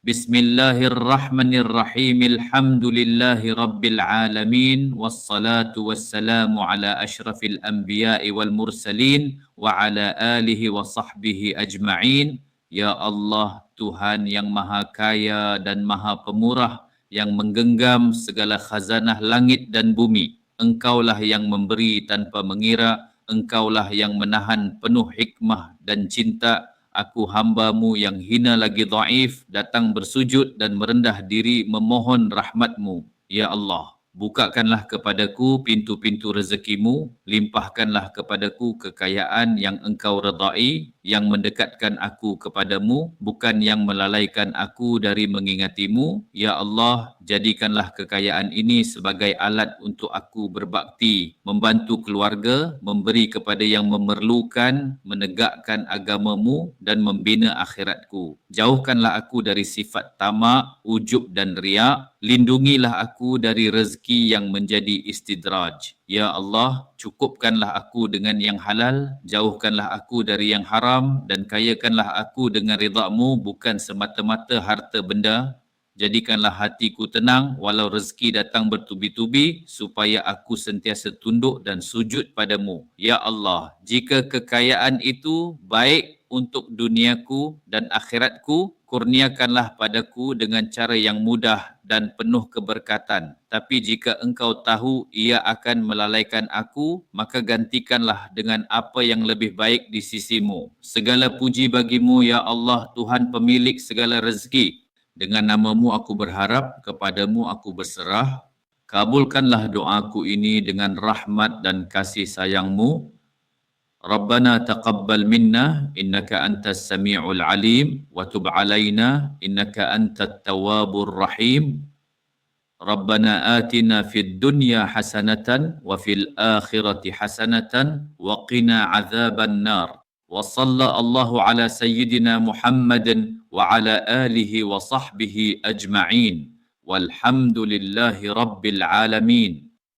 Bismillahirrahmanirrahim. Alhamdulillahi rabbil alamin. Wassalatu wassalamu ala ashrafil anbiya'i wal mursalin wa ala alihi wa sahbihi ajma'in. Ya Allah, Tuhan yang maha kaya dan maha pemurah, yang menggenggam segala khazanah langit dan bumi. Engkaulah yang memberi tanpa mengira. Engkaulah yang menahan penuh hikmah dan cinta. Aku hamba-Mu yang hina lagi dhaif, datang bersujud dan merendah diri memohon rahmat-Mu. Ya Allah, bukakanlah kepadaku pintu-pintu rezekimu, limpahkanlah kepadaku kekayaan yang Engkau redai, yang mendekatkan aku kepadamu, bukan yang melalaikan aku dari mengingatimu. Ya Allah, jadikanlah kekayaan ini sebagai alat untuk aku berbakti, membantu keluarga, memberi kepada yang memerlukan, menegakkan agamamu dan membina akhiratku. Jauhkanlah aku dari sifat tamak, ujub dan riak. Lindungilah aku dari rezeki yang menjadi istidraj. Ya Allah, cukupkanlah aku dengan yang halal, jauhkanlah aku dari yang haram, dan kayakanlah aku dengan ridha-Mu, bukan semata-mata harta benda. Jadikanlah hatiku tenang walau rezeki datang bertubi-tubi, supaya aku sentiasa tunduk dan sujud padamu. Ya Allah, jika kekayaan itu baik untuk duniaku dan akhiratku, kurniakanlah padaku dengan cara yang mudah dan penuh keberkatan. Tapi jika Engkau tahu ia akan melalaikan aku, maka gantikanlah dengan apa yang lebih baik di sisimu. Segala puji bagimu, ya Allah, Tuhan pemilik segala rezeki. Dengan nama-Mu aku berharap, kepadamu aku berserah. Kabulkanlah doaku ini dengan rahmat dan kasih sayang-Mu. Rabbana taqabbal minna innaka antas sami'ul alim wa tub alaina innaka antat tawwabur rahim. Rabbana atina fid dunya hasanatan wa fil akhirati hasanatan wa qina adzaban nar. Wa sallallahu ala sayyidina Muhammadin wa ala alihi wa sahbihi ajma'in. Walhamdulillahi rabbil alamin.